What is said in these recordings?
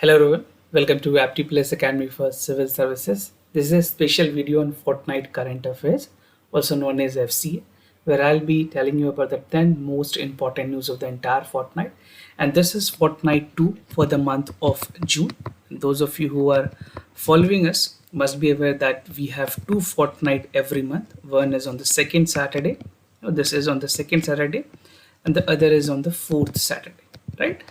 Hello everyone, welcome to Apti Plus Academy for Civil Services. This is a special video on Fortnite Current Affairs, also known as FCA, where I'll be telling you about the 10 most important news of the entire fortnight. And this is Fortnite 2 for the month of June. And those of you who are following us must be aware that we have two fortnight every month. One is on the second Saturday, this is on the second Saturday, and the other is on the fourth Saturday, right?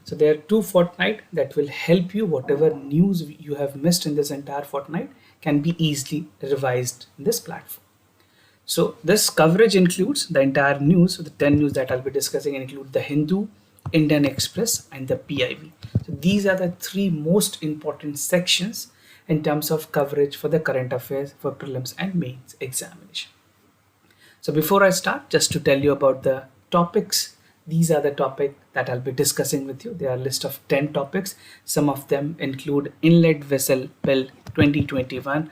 So there are two fortnight that will help you. Whatever news you have missed in this entire fortnight can be easily revised in this platform. So this coverage includes the entire news. So the 10 news that I'll be discussing include the Hindu, Indian Express, and the PIV. So these are the three most important sections in terms of coverage for the current affairs for prelims and mains examination. So before I start, just to tell you about the topics, these are the topics that I'll be discussing with you. There are a list of 10 topics. Some of them include Inlet Vessel Bill 2021,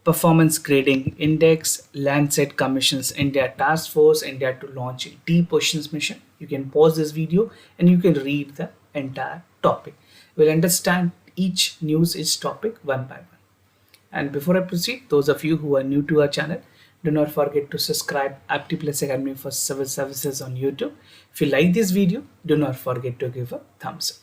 Performance Grading Index, Landsat Commission's India Task Force, India to launch a Deep Oceans mission. You can pause this video and you can read the entire topic. We'll understand each topic one by one. And before I proceed, those of you who are new to our channel, do not forget to subscribe Apti Plus Academy for Civil Services on YouTube. If you like this video, do not forget to give a thumbs up.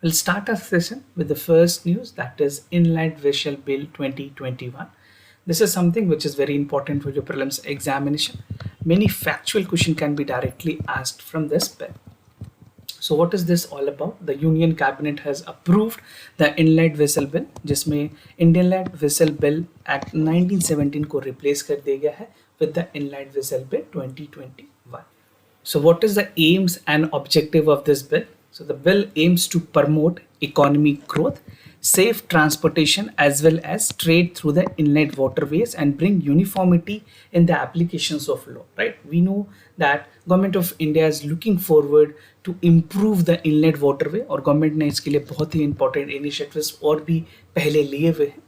We'll start our session with the first news, that is Inlet Vessel Bill 2021. This is something which is very important for your prelims examination. Many factual questions can be directly asked from this bill. So what is this all about? The Union Cabinet has approved the Inlet Vessel Bill, जिसमें Inlet Vessel Bill Act 1917 को replace कर दिया गया है with the Inlet Vessel Bill 2021. So what is the aims and objective of this bill? So the bill aims to promote economic growth, safe transportation as well as trade through the inlet waterways and bring uniformity in the applications of law, right? We know that government of India is looking forward to improve the inlet waterway और government ने इसके लिए बहुत ही important initiatives और भी पहले लिए हुए हैं.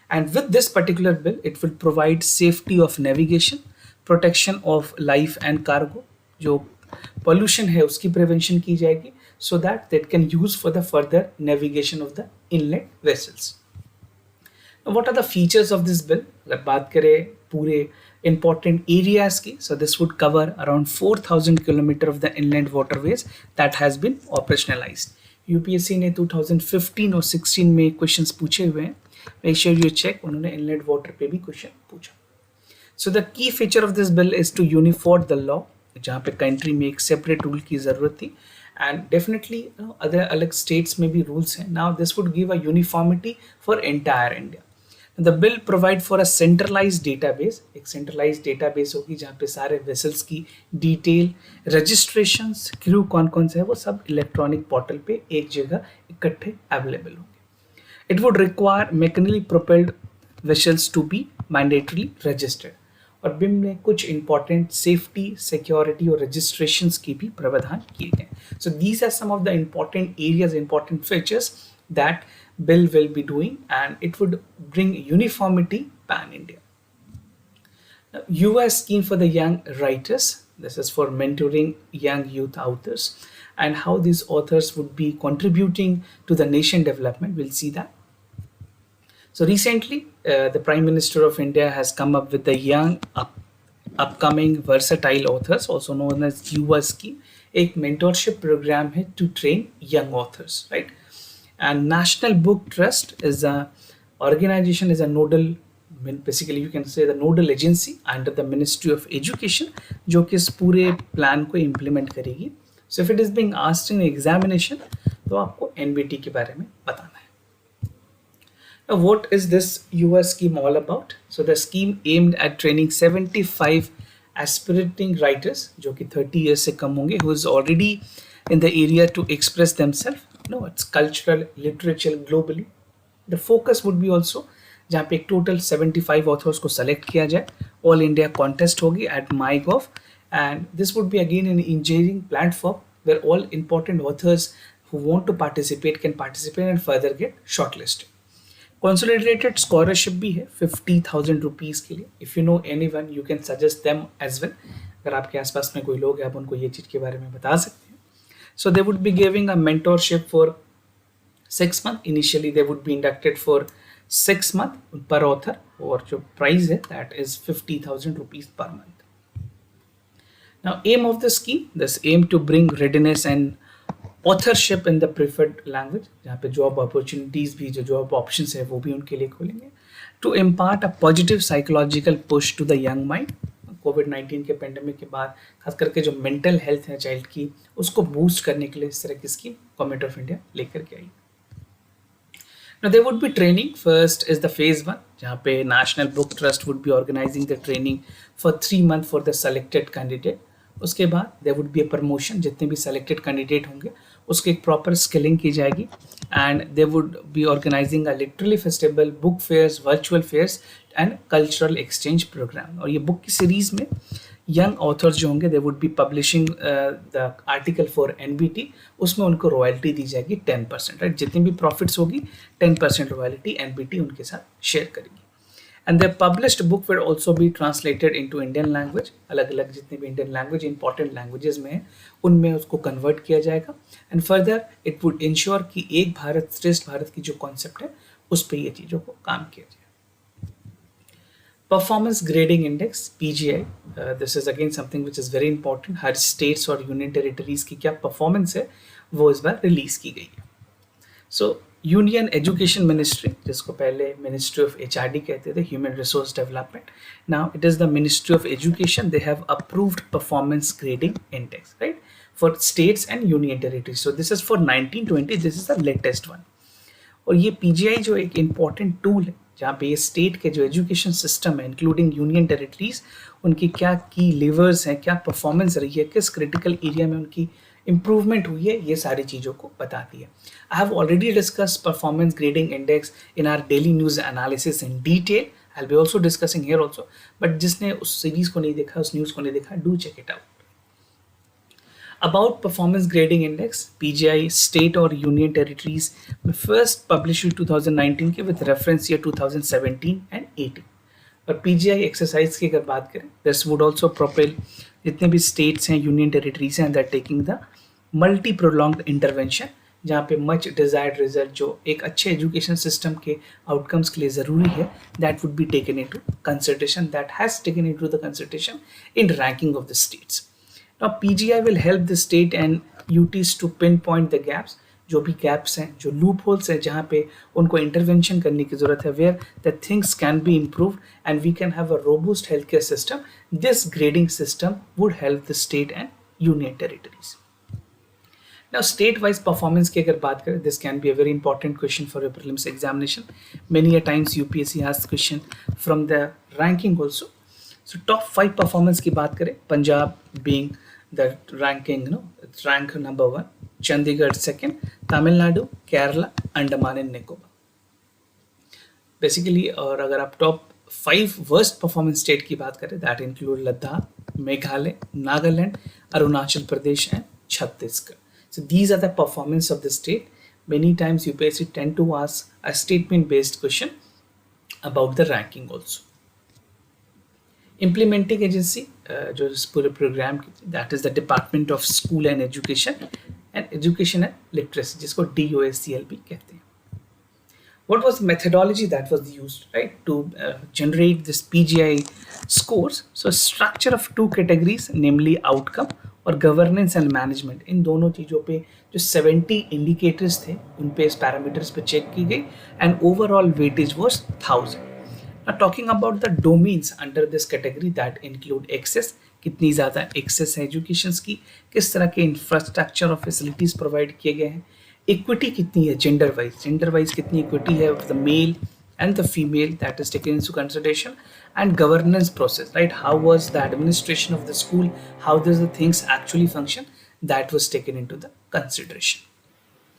And with this particular bill, it will provide safety of navigation, protection of life and cargo. जो pollution है उसकी prevention की जाएगी, so that they can use for the further navigation of the inlet vessels. Now, what are the features of this bill? अगर बात करें पूरे important areas की, so this would cover around 4,000 kilometer of the inland waterways that has been operationalized. UPSC ने 2015 और 16 में questions पूछे हुए हैं. Make sure you check, उन्होंने inlet water पे भी question पूछा. So the key feature of this bill is to unify the law, जहाँ पे country में एक separate rule की ज़रूरत थी. And definitely other अलग states में भी rules हैं. Now this would give a uniformity for entire India. The bill provide for a centralized database. एक centralized database होगी जहाँ पे सारे vessels की detail, registrations, crew कौन से है वो सब electronic portal पे एक जगह इकट्ठे available होंगे. It would require mechanically propelled vessels to be mandatorily registered. और बिम में कुछ इंपॉर्टेंट सेफ्टी, सिक्योरिटी और रजिस्ट्रेशंस की भी प्रावधान किए गए. So these are some of the important areas, important features that bill will be doing, and it would bring uniformity pan India. Now, US scheme for the young writers. This is for mentoring young youth authors and how these authors would be contributing to the nation development. We'll see that. So recently, the Prime Minister of India has come up with the young upcoming versatile authors, also known as युवा scheme. एक mentorship program है to train young authors, right? And National Book Trust is a organization, is a nodal, basically you can say the nodal agency under the Ministry of Education, जो कि इस पूरे plan को implement करेगी. So if it is being asked in examination, तो आपको NBT के बारे में बताना है. Now, what is this US scheme all about? So the scheme aimed at training 75 aspirating writers, जो कि 30 years से कम होंगे, who is already in the area to express themselves. No, it's cultural literature globally. The focus would be also जहाँ पे एक total 75 authors को select किया जाए. All India contest होगी at MyGov, and this would be again an engineering platform where all important authors who want to participate can participate and further get shortlisted. Consolidated scholarship भी है 50,000 rupees के लिए. If you know anyone, you can suggest them as well. अगर आपके आसपास में कोई लोग हैं, आप उनको ये चीज़ के बारे में बता सकते हैं. So they would be giving a mentorship for 6 month. Initially they would be inducted for 6 month per author, और जो प्राइस है that is 50,000 rupees per month. Now, aim of the scheme, this aim to bring readiness and authorship in the preferred language, जहाँ पे job opportunities भी, जो job options है वो भी उनके लिए खोलेंगे. To impart a positive psychological push to the young mind. कोविड-19 के पेंडेमिक के बाद खास करके जो मेंटल हेल्थ है चाइल्ड की, उसको बूस्ट करने के लिए इस तरह की स्कीम गवर्नमेंट ऑफ इंडिया लेकर के आई. Now there would be training. First is the phase 1, जहाँ पे National Book Trust would be organizing the training for 3 months for the selected candidate. उसके बाद there would be a promotion. जितने भी selected candidate होंगे उसकी एक proper skilling की जाएगी, and they would be organizing a literary festival, book fairs, virtual fairs and cultural exchange program. और ये book की series में यंग ऑथर्स जो होंगे they would be publishing the article for NBT, उसमें उनको रॉयल्टी दी जाएगी 10%, राइट. जितनी भी प्रॉफिट्स होगी 10% रॉयल्टी एनबीटी उनके साथ शेयर करेगी. And the published book will also be translated into Indian language. अलग अलग जितने भी इंडियन लैंग्वेज इंपॉर्टेंट लैंग्वेजेस में है उनमें उसको कन्वर्ट किया जाएगा. And further it would ensure कि एक भारत श्रेष्ठ भारत की जो कॉन्सेप्ट है उस पर ये चीज़ों को काम किया जाए. Performance Grading Index PGI, this is again something which is very important. Her states और union territories की क्या performance है वो इस बार रिलीज की गई है. So Union Education Ministry, जिसको पहले Ministry of HRD कहते थे, Human Resource Development, now it is the Ministry of Education. They have approved Performance Grading Index, right, for states and union territories. So this is for 1920. This is the latest one. और ये PGI जो एक important tool है जहाँ पे ये state के जो एजुकेशन सिस्टम है इंक्लूडिंग यूनियन टेरिटरीज, उनकी क्या की लेवर्स हैं, क्या परफॉर्मेंस रही है, किस क्रिटिकल एरिया में उनकी इंप्रूवमेंट हुई है, ये सारी चीज़ों को बताती है. I have already discuss performance grading index in our daily news analysis in detail. I will be also discussing here also, but जिसने उस सीरीज़ को नहीं देखा, उस न्यूज़ को नहीं देखा, do check it out. About Performance Grading Index, PGI state or union territories में first published 2019 के with reference year 2017 and 18. और PGI exercise की अगर बात करें, this would also propel जितने भी states हैं, union territories हैं, they're taking the multi-prolonged intervention, जहाँ पे much desired result जो एक अच्छे education system के outcomes के लिए ज़रूरी है, that would be taken into consideration, that has taken into the consideration in ranking of the states. Now PGI will help the state and UTs to pinpoint the gaps, जो भी gaps हैं, जो loopholes हैं जहाँ पे उनको intervention करने की ज़रूरत है, where the things can be improved and we can have a robust healthcare system. This grading system would help the state and union territories. Now state-wise performance की अगर बात करें, this can be a very important question for your prelims examination. Many a times UPSC asks question from the ranking also. So top 5 performance की बात करें, Punjab being the ranking, it's rank number 1, Chandigarh second, Tamil Nadu, Kerala, Andaman and Nicobar. Basically, और अगर आप top 5 worst performance state की बात करें, that include Ladakh, Meghalaya, Nagaland, Arunachal Pradesh and Chhattisgarh. So these are the performance of the state. Many times UPSC tend to ask a statement based question about the ranking also. Implementing agency जो इस पूरे programme की, that is the Department of School and Education and Literacy, जिसको DOSCLP कहते हैं. What was the methodology that was used, right, to generate this PGI scores? So structure of 2 categories, namely outcome और governance and management. इन दोनों चीज़ों पे जो 70 indicators थे उन पे इस parameters पे check की गई and overall weightage was 1000. Now talking about the domains under this category that include access, कितनी ज़्यादा access है educations की, किस तरह के infrastructure और facilities provide किए गए हैं, equity कितनी है gender wise कितनी equity है of the male and the female, that is taken into consideration, and governance process, right, how was the administration of the school, how does the things actually function, that was taken into the consideration.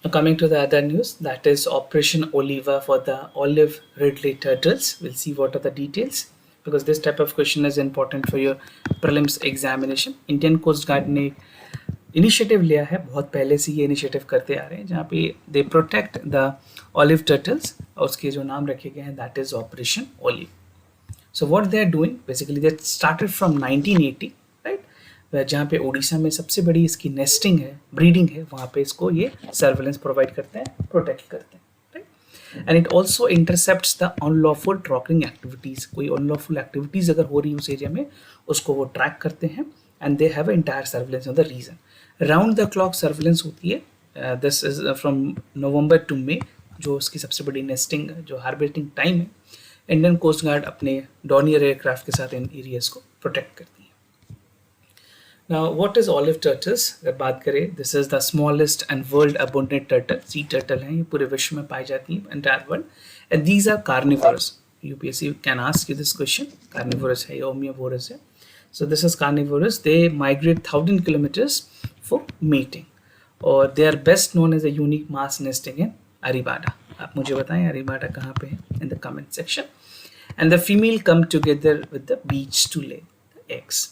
Now coming to the other news, that is Operation Oliva for the olive ridley turtles. We'll see what are the details, because this type of question is important for your prelims examination. Indian Coast Guard ने initiative लिया है, बहुत पहले से ये initiative करते आ रहे हैं, जहाँ पे they protect the olive turtles, और उसके जो नाम रखे गए हैं that is operation olive. So what they are doing, basically they started from 1980, right, जहाँ पे उड़ीसा में सबसे बड़ी इसकी नेस्टिंग है, ब्रीडिंग है, वहाँ पे इसको ये सर्वेलेंस प्रोवाइड करते हैं, प्रोटेक्ट करते हैं, right. And it also intercepts the unlawful trawling activities, कोई अनलॉफुल एक्टिविटीज़ अगर हो रही है उस एरिया में उसको वो ट्रैक करते हैं, and they have entire surveillance of the region. Round the clock surveillance होती है, this is from November to May, जो उसकी सबसे बड़ी नेस्टिंग जो हार्वेस्टिंग टाइम है। इंडियन कोस्ट गार्ड अपने डॉनियर एयरक्राफ्ट के साथ इन एरियाज को प्रोटेक्ट करती है। Now what is olive turtles, अगर बात करें, this is the smallest and world abundant turtle, sea turtle हैं, ये पूरे विश्व में पाई जाती है, entire world, and these are carnivorous. UPSC can ask you this question, carnivorous है या ओमनिवोरस है। So this is carnivorous. They migrate 1,000 kilometers for mating, और they are best known as a unique mass nesting in Aribada. आप मुझे बताएं अरीबाडा कहाँ पे है in the comment section. And the female come together with the beach to lay the eggs.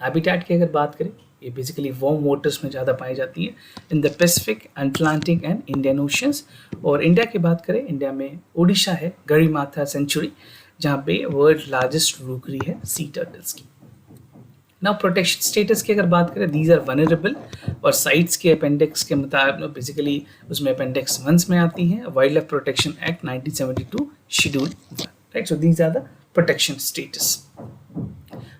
Habitat की अगर बात करें, ये बेसिकली वार्म वाटर्स में ज़्यादा पाई जाती है in the Pacific, Atlantic and Indian oceans. और इंडिया की बात करें, इंडिया में ओडिशा है गरीमाथा सेंचुरी, जहाँ पे वर्ल्ड लार्जेस्ट रूकरी है सी टर्टल्स की। नाउ प्रोटेक्शन स्टेटस की अगर बात करें, दीज आर वनरेबल, और साइट्स के अपेंडिक्स के मुताबिक बेसिकली उसमें अपेंडिक्स 1 में आती हैं, wildlife protection act 1972 schedule 1, right. So these are the protection status.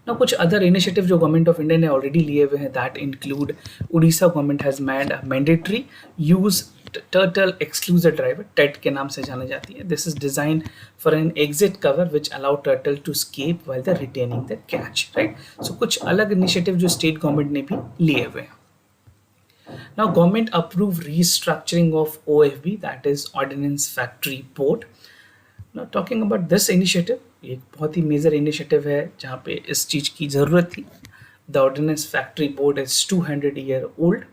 Now कुछ अदर इनिशिएटिव जो गवर्नमेंट ऑफ इंडिया ने ऑलरेडी लिए हुए हैं, that include Orissa government has made mandatory use turtle excluder driver, TED के नाम से जानी जाती है। This is design for an exit cover which allow turtle to escape while the retaining the catch, right. So कुछ अलग इनिशिएटिव जो state government ने भी लिए हुए हैं। Now government approved restructuring of OFB, that is Ordnance Factory Board. Now talking about this initiative, एक बहुत ही मेजर इनिशिएटिव है जहाँ पे इस चीज़ की ज़रूरत थी। The Ordnance Factory Board is 200-year old.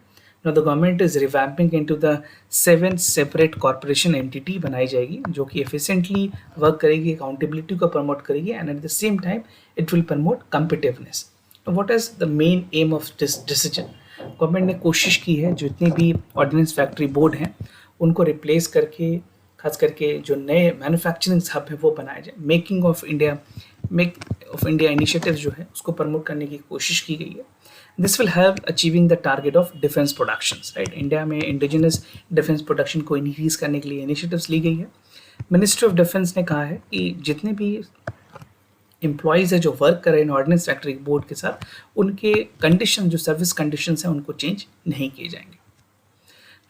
Now the government is revamping into the 7 separate corporation entity बनाई जाएगी जो कि efficiently work करेगी, accountability को promote करेगी, and at the same time it will promote competitiveness. Now what is the main aim of this decision? Government ने कोशिश की है जितने भी ऑर्डिनेंस फैक्ट्री बोर्ड हैं उनको रिप्लेस करके, खास करके जो नए मैन्युफैक्चरिंग हब है वो बनाए जाए। मेक ऑफ इंडिया इनिशिएटिव जो है उसको प्रमोट करने की कोशिश की गई है। This will help achieving the target of defence productions, right. India में इंडिजिनस डिफेंस प्रोडक्शन को इंक्रीज करने के लिए इनिशिएटिव्स ली गई है। मिनिस्ट्री ऑफ डिफेंस ने कहा है कि जितने भी एम्प्लॉयज़ है जो वर्क कर रहे हैं ऑर्डिनेंस फैक्ट्री बोर्ड के साथ, उनके कंडीशन जो सर्विस कंडीशंस हैं उनको चेंज नहीं किए जाएंगे।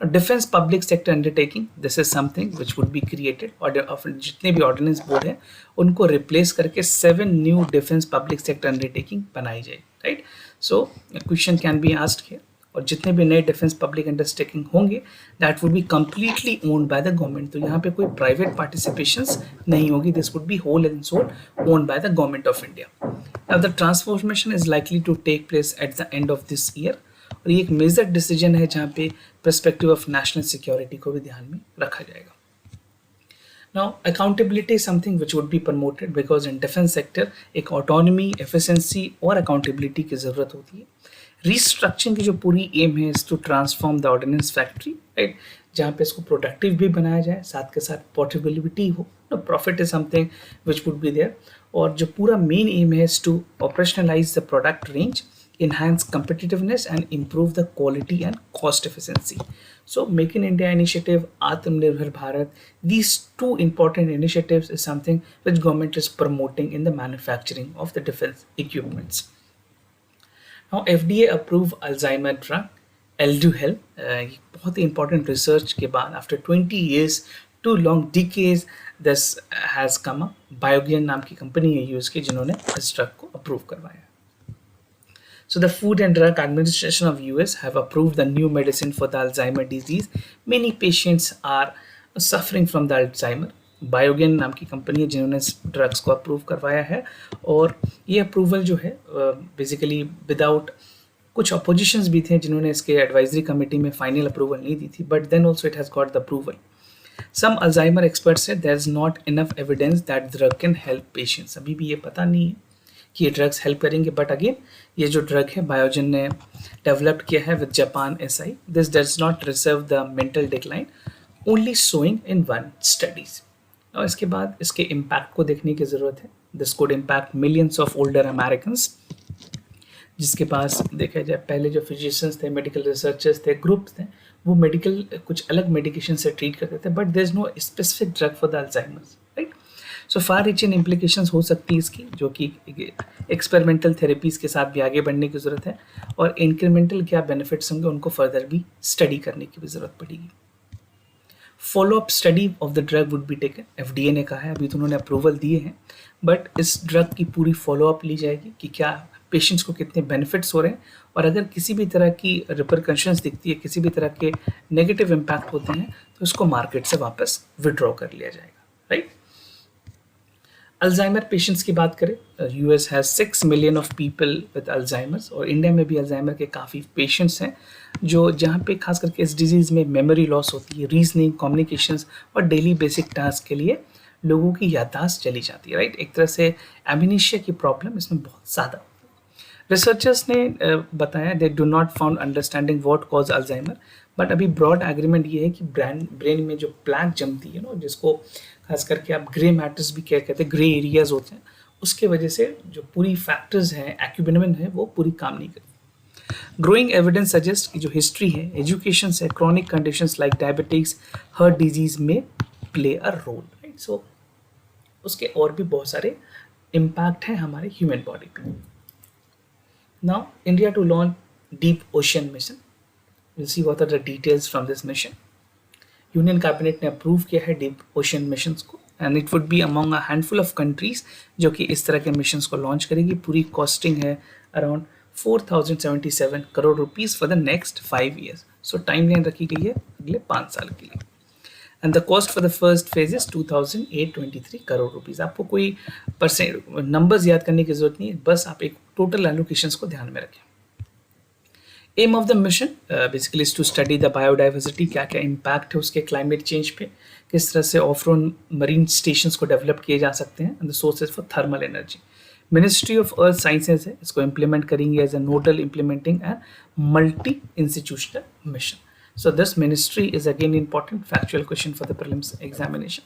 Defence public sector undertaking, this is something which would be created, और जितने भी ऑर्डिनेंस बोर्ड हैं उनको रिप्लेस करके 7 new defence public sector undertaking बनाई जाए, right. So question can be asked here, और जितने भी नए डिफेंस पब्लिक अंडरटेकिंग होंगे that would be completely owned by the government. तो यहाँ पे कोई प्राइवेट पार्टिसिपेशंस नहीं होगी, this would be whole and sole owned by the government of India. Now the transformation is likely to take place at the end of this year, और ये एक major decision है जहाँ पे पर्सपेक्टिव ऑफ नेशनल सिक्योरिटी को भी ध्यान में रखा जाएगा। Now, accountability is something which would be promoted because in defense sector एक autonomy, efficiency और accountability की ज़रूरत होती है। Restructuring की जो पूरी aim है is to transform the ordnance factory, right? जहाँ पे इसको प्रोडक्टिव भी बनाया जाए, साथ के साथ पोर्टेबिलिटी हो, profit is something which would be there, और जो पूरा मेन एम है to operationalise the product range, enhance competitiveness and improve the quality and cost efficiency. So Make in India initiative, Atmanirbhar Bharat, these two important initiatives is something which government is promoting in the manufacturing of the defense equipments. Now FDA approved Alzheimer drug Elduhel, बहुत ही important research के बाद after 20 years, 2 long decades, this has come up. Biogen नाम की company है US की जिन्होंने इस drug को अप्रूव करवाया। So the Food and Drug Administration of US have approved the new medicine for the Alzheimer disease. Many patients are suffering from the Alzheimer. Biogen नाम की कंपनी है जिन्होंने इस ड्रग्स को अप्रूव करवाया है, और ये अप्रूवल जो है बेसिकली विदाउट, कुछ अपोजिशंस भी थे जिन्होंने इसके एडवाइजरी कमेटी में फाइनल अप्रूवल नहीं दी थी, but then also it has got the approval. Some Alzheimer experts say there is not enough evidence that the drug can help patients. अभी भी ये पता नहीं है कि ये ड्रग्स हेल्प करेंगे, बट अगेन ये जो ड्रग है बायोजन ने डेवलप किया है with Japan SI, this does not reserve the mental decline, only showing in 1 studies. और इसके बाद इसके इम्पैक्ट को देखने की ज़रूरत है। This could impact millions of older Americans. जिसके पास देखा जाए पहले जो फिजिशियंस थे, मेडिकल रिसर्चर्स थे, ग्रुप्स थे, वो मेडिकल कुछ अलग मेडिकेशन से ट्रीट करते थे, but there is no specific drug for the Alzheimer's, right. So far reaching implications हो सकती है इसकी, जो कि एक्सपेरिमेंटल थेरेपीज के साथ भी आगे बढ़ने की ज़रूरत है, और इंक्रीमेंटल क्या बेनिफिट्स होंगे उनको फर्दर भी स्टडी करने की भी ज़रूरत पड़ेगी। Follow up study of the drug would be taken, FDA ने कहा है, अभी तो उन्होंने अप्रूवल दिए हैं, बट इस ड्रग की पूरी फॉलो अप ली जाएगी कि क्या पेशेंट्स को कितने बेनिफिट्स हो रहे हैं, और अगर किसी भी तरह की रिपरकशंस दिखती है, किसी भी तरह के नेगेटिव इम्पैक्ट होते हैं, तो इसको मार्केट से वापस विड्रॉ कर लिया जाएगा, राइट। अल्जाइमर पेशेंट्स की बात करें, US has 6 million of people with Alzheimer's, और इंडिया में भी अल्जाइमर के काफ़ी पेशेंट्स हैं, जो जहाँ पे खास करके इस डिजीज़ में मेमोरी लॉस होती है, रीजनिंग, कम्युनिकेशंस और डेली बेसिक टास्क के लिए लोगों की याददाश्त चली जाती है, राइट। एक तरह से एमनीशिया की प्रॉब्लम इसमें बहुत ज़्यादा होती है। रिसर्चर्स ने बताया they do not found understanding what cause Alzheimer, but अभी ब्रॉड एग्रीमेंट ये है कि ब्रेन में जो प्लैक जमती है ना, जिसको खास करके आप ग्रे मैटर्स भी क्या कहते हैं, ग्रे एरियाज होते हैं, उसके वजह से जो पूरी फैक्टर्स हैं, एक्यूबिनमिन है, वो पूरी काम नहीं करती। ग्रोइंग एविडेंस सजेस्ट कि जो हिस्ट्री है, एजुकेशन है, chronic conditions like diabetes, heart disease में play a role, right. So उसके और भी बहुत सारे इम्पैक्ट हैं हमारे ह्यूमन बॉडी पे। Now India to launch deep ocean mission, will see what are the details from this mission. Union cabinet ने अप्रूव किया है डीप ओशन मिशंस को, and it would be among a handful of countries जो कि इस तरह के missions को लॉन्च करेगी। पूरी कॉस्टिंग है around 4077 crore rupees for the next 5 years. So time line रखी गई है अगले 5 साल के लिए, and the cost for the first phase is 2823 crore rupees. आपको कोई परसेंट नंबर्स याद करने की जरूरत नहीं है, बस आप एक टोटल एलोकेशंस को ध्यान में रखें। Aim of the mission basically is to study the biodiversity, क्या क्या इम्पैक्ट है उसके क्लाइमेट चेंज पे, किस तरह से ऑफ रोड मरीन स्टेशंस को डेवलप किए जा सकते हैं, and the sources for thermal energy. Ministry of earth sciences है, इसको इम्प्लीमेंट करेंगे as a nodal implementing and multi institutional mission. So this ministry is again important factual question for the prelims examination.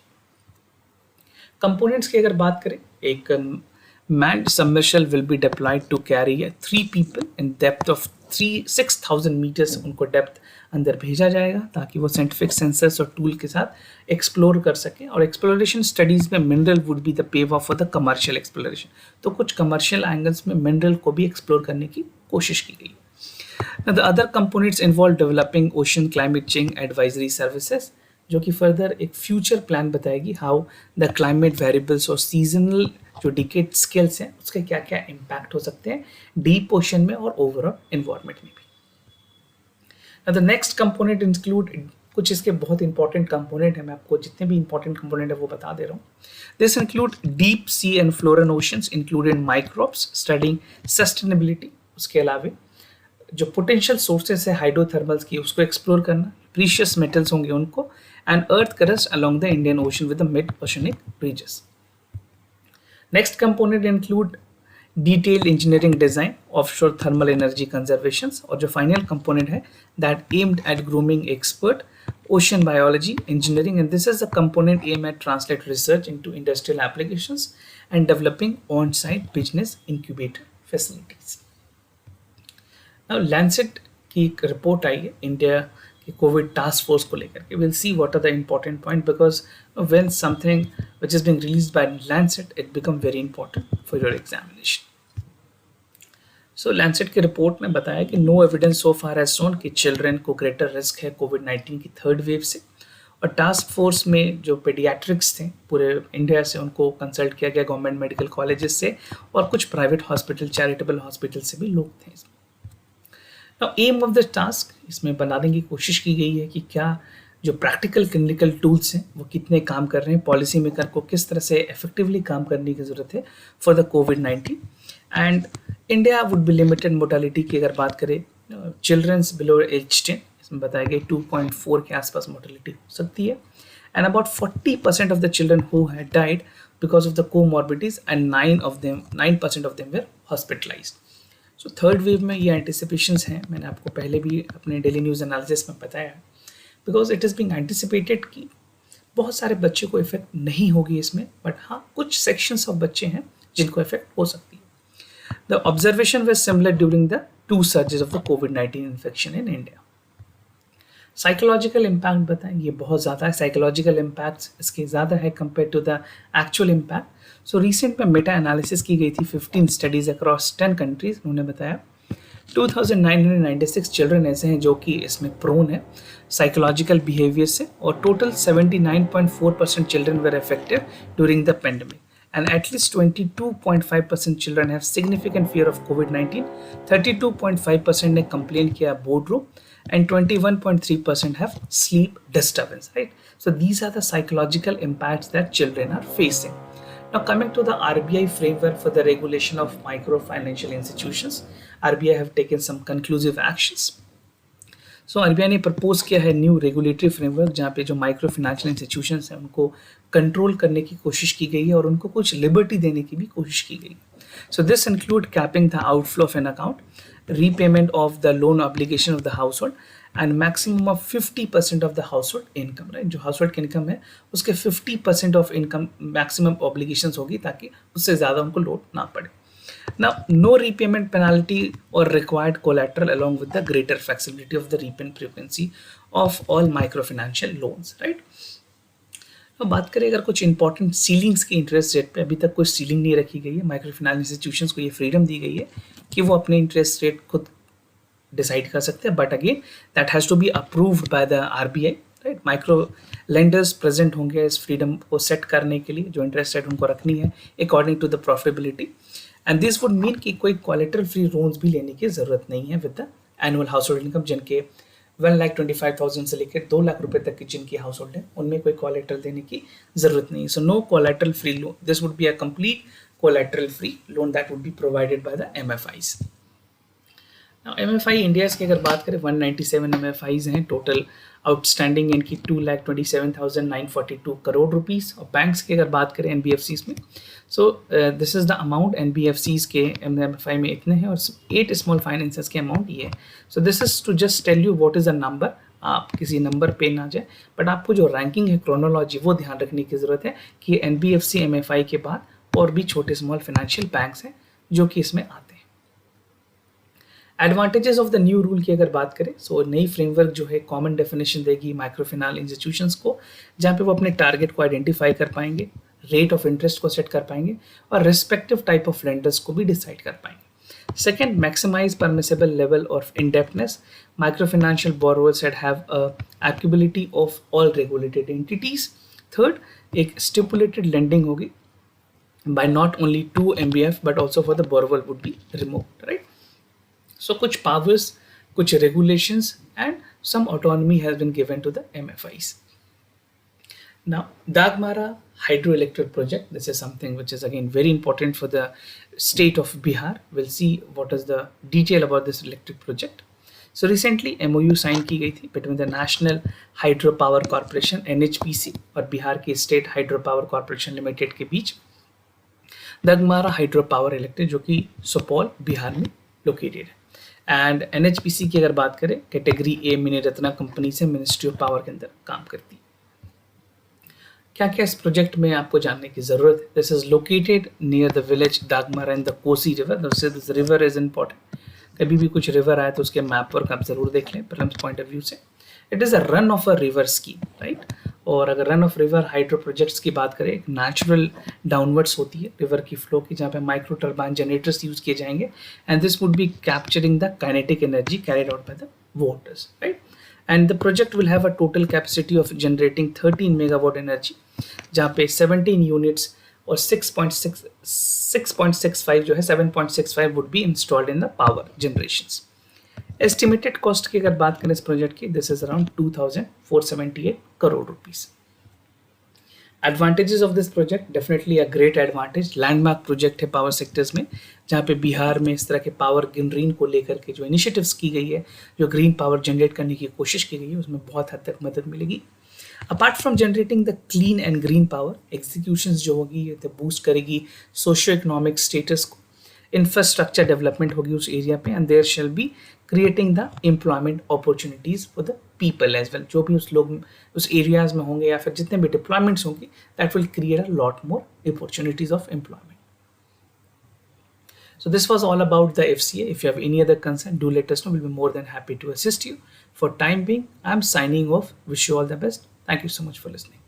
Components की अगर बात करें, एक manned submersible will be deployed to carry 3 people in depth of 6,000 meters, उनको depth अंदर भेजा जाएगा ताकि वो साइंटिफिक सेंसर्स और टूल के साथ एक्सप्लोर कर सकें, और एक्सप्लोरेशन स्टडीज में mineral would be the pave of for the commercial exploration. तो कुछ कमर्शियल एंगल्स में मिनरल को भी एक्सप्लोर करने की कोशिश की गई। Now, the other components involve developing ocean climate change advisory services, जो कि फर्दर एक फ्यूचर प्लान बताएगी हाउ द क्लाइमेट वेरिएबल्स और सीजनल जो डिकेट स्केल्स हैं उसके क्या क्या इम्पैक्ट हो सकते हैं डीप ओशन में और ओवरऑल एनवायरनमेंट में भी। द नेक्स्ट कंपोनेंट इंक्लूड, कुछ इसके बहुत इंपॉर्टेंट कंपोनेंट है, मैं आपको जितने भी इंपॉर्टेंट कंपोनेंट है वो बता दे रहा हूँ। This include deep sea and flora oceans included microbes studying sustainability, उसके अलावा जो पोटेंशियल सोर्सेस है हाइड्रोथर्मल्स की उसको एक्सप्लोर करना, प्रीशियस मेटल्स होंगे उनको, and earth crust along the Indian ocean with the mid oceanic ridges. Next component include detailed engineering design offshore thermal energy conservation, और जो फाइनल कंपोनेंट है that aimed at grooming expert ocean biology engineering, and this is a component aim at translate research into industrial applications and developing on-site business incubator facilities. Now Lancet की एक report आई है India की Covid task force को लेकर के। Will see what are the important point, because when something which is being released by Lancet it become very important for your examination. So Lancet की report में बताया कि no evidence so far has shown कि children को greater risk है कोविड-19 की third wave से, और टास्क फोर्स में जो पेडियाट्रिक्स थे पूरे इंडिया से उनको कंसल्ट किया गया, गवर्नमेंट मेडिकल कॉलेजेस से और कुछ प्राइवेट हॉस्पिटल, चैरिटेबल हॉस्पिटल से भी लोग थे इसमें। Now aim of the task, इसमें बनाने की कोशिश की गई है कि क्या जो प्रैक्टिकल क्लिनिकल टूल्स हैं वो कितने काम कर रहे हैं, पॉलिसी मेकर को किस तरह से इफेक्टिवली काम करने की ज़रूरत है for the covid, and India would be limited mortality की अगर बात करें चिल्ड्रंस बिलो एज 10, इसमें बताया गया 2.4 के आसपास मोर्टालिटी हो सकती है, and about 40% of the children who had died because of the comorbidities and 9% of them were hospitalised. So third wave में ये एंटिसिपेशंस हैं, मैंने आपको पहले भी अपने डेली न्यूज़ एनालिसिस में बताया, because it is being anticipated कि बहुत सारे बच्चे को इफेक्ट नहीं होगी इसमें, बट हाँ कुछ सेक्शंस ऑफ बच्चे हैं जिनको इफेक्ट हो सकती है। The observation was similar during the two surges of the COVID-19 infection in India. Psychological impact बताएं, ये बहुत ज़्यादा है, साइकोलॉजिकल इम्पैक्ट इसके ज़्यादा है compare to the actual impact. So recent में मेटा एनालिसिस की गई थी 15 स्टडीज़ अक्रॉस 10 कंट्रीज. उन्होंने बताया 2996 चिल्ड्रन ऐसे हैं जो कि इसमें प्रोन है साइकोलॉजिकल बिहेवियर से, और total 79.4% children were affected during the pandemic, and at least 22.5% children have significant fear of COVID-19, 32.5% ने complain किया board room, and 21.3% have sleep disturbance, right? So these are the psychological impacts that children are facing. Now coming to the RBI framework for the regulation of microfinancial institutions, RBI have taken some conclusive actions. So RBI ने propose किया है new regulatory framework, जहाँ पे जो micro financial institutions हैं उनको control करने की कोशिश की गई है और उनको कुछ लिबर्टी देने की भी कोशिश की गई. So this include capping the outflow of an account, repayment of the loan obligation of the house hold, and maximum of 50% of the house hold income, right? जो हाउस होल्ड की इनकम है उसके 50% ऑफ इनकम मैक्सिमम ऑब्लिगेशन होगी, ताकि उससे ज़्यादा उनको load ना पड़े. Now, no repayment penalty or required collateral along with the greater flexibility of the repayment frequency of all microfinancial loans, right? तो बात करें अगर कुछ इंपॉर्टेंट सीलिंग्स की इंटरेस्ट रेट पे, अभी तक कोई सीलिंग नहीं रखी गई है. माइक्रो फाइनेंस इंस्टीट्यूशंस को ये फ्रीडम दी गई है कि वो अपने इंटरेस्ट रेट खुद डिसाइड कर सकते हैं, but again that has to be approved by the RBI, right? Micro lenders present होंगे इस फ्रीडम को सेट करने के लिए, जो इंटरेस्ट रेट उनको रखनी है according to the profitability. And this would mean कि कोई कोलेटरल फ्री लोन्स भी लेने की ज़रूरत नहीं है with the annual house hold income, जिनके 1,25,000 से लेकर 2 लाख रुपए तक की जिनकी हाउस होल्ड है, उनमें कोई कोलेटरल देने की ज़रूरत नहीं है. So no collateral free loan, this would be a complete collateral free loan that would be provided by the MFIs. MFI India की अगर बात करें 197 MFIs हैं टोटल, आउटस्टैंडिंग इनकी 2,27,942 करोड़ रुपीस. और बैंक्स की अगर बात करें NBFCs में, सो this is the amount NBFCs के MFI में इतने हैं, और 8 स्मॉल फाइनेंसेस के अमाउंट ये है. So this is to just tell you what is a number, आप किसी नंबर पे ना जाए, बट आपको जो रैंकिंग है, क्रोनोलॉजी, वो ध्यान रखने की ज़रूरत है कि NBFC MFI के बाद और भी छोटे स्मॉल फाइनेंशियल बैंक्स हैं जो कि इसमें आते हैं. Advantages of the new rule की अगर बात करें, सो नई फ्रेमवर्क जो है कॉमन डेफिनेशन देगी माइक्रो फाइनेंस इंस्टीट्यूशंस को, जहाँ पे वो अपने टारगेट को आइडेंटिफाई कर पाएंगे, रेट ऑफ इंटरेस्ट को सेट कर पाएंगे, और रिस्पेक्टिव टाइप ऑफ लेंडर्स को भी डिसाइड कर पाएंगे. Second, maximise permissible level of indebtedness. Micro financial borrowers have applicability of all regulated entities. Third, एक स्टिपुलेटेड लेंडिंग होगी by not only to MBF but also for the borrower would be removed, right? So कुछ powers, कुछ regulations and some autonomy has been given to the MFIs. Now, Dagmara hydroelectric project, this is something which is again very important for the state of Bihar. We'll see what is the detail about this electric project. So recently MOU sign की गई थी between the National Hydropower Corporation NHPC और बिहार की State Hydropower Corporation Limited के बीच. दगमारा hydro power electric, जो कि सुपौल बिहार में located है. एंड NHPC की अगर बात करें, category A mini Ratna company से मिनिस्ट्री ऑफ पावर के अंदर काम करती है. क्या क्या इस प्रोजेक्ट में आपको जानने की जरूरत है? This is located near the village Dagmara and the Kosi river. This river is important. कभी भी कुछ रिवर आए तो उसके मैप वर्क आप जरूर देख लें प्रीलिम्स पॉइंट ऑफ व्यू से. It is a run of a river scheme, right? और अगर run of river hydro projects की बात करें, एक नेचुरल डाउनवर्ड्स होती है रिवर की फ्लो की, जहाँ पे माइक्रो टर्बाइन जनरेटर्स यूज किए जाएंगे, and this would B capturing the kinetic energy carried out by the waters, right? And the project will have a total capacity of generating 13 megawatt energy, जहाँ पे 17 units और 6.65 जो है 7.65 would be installed in the power generations. Estimated cost की अगर बात करें इस प्रोजेक्ट की, this is around 2,478 crore rupees. Advantages of this project, definitely a great advantage. Landmark project है पावर सेक्टर्स में, जहाँ पे बिहार में इस तरह के पावर ग्रीन को लेकर के जो इनिशिएटिव्स की गई है, जो ग्रीन पावर जनरेट करने की कोशिश की गई है, उसमें बहुत हद तक मदद मिलेगी. Apart from generating the clean and green power, executions जो होगी ये तो बूस्ट करेगी सोशियो इकोनॉमिक स्टेटस को, इंफ्रास्ट्रक्चर डेवलपमेंट होगी उस एरिया पे, and there shall be creating the employment opportunities for the people as well. जो भी उस एरियाज में होंगे या फिर जितने भी डिप्लॉयमेंट्स होंगे, that will create a lot more opportunities of employment. So this was all about the FCA. If you have any other concern, do let us know. We'll be more than happy to assist you. For time being, I'm signing off. Wish you all the best. Thank you so much for listening.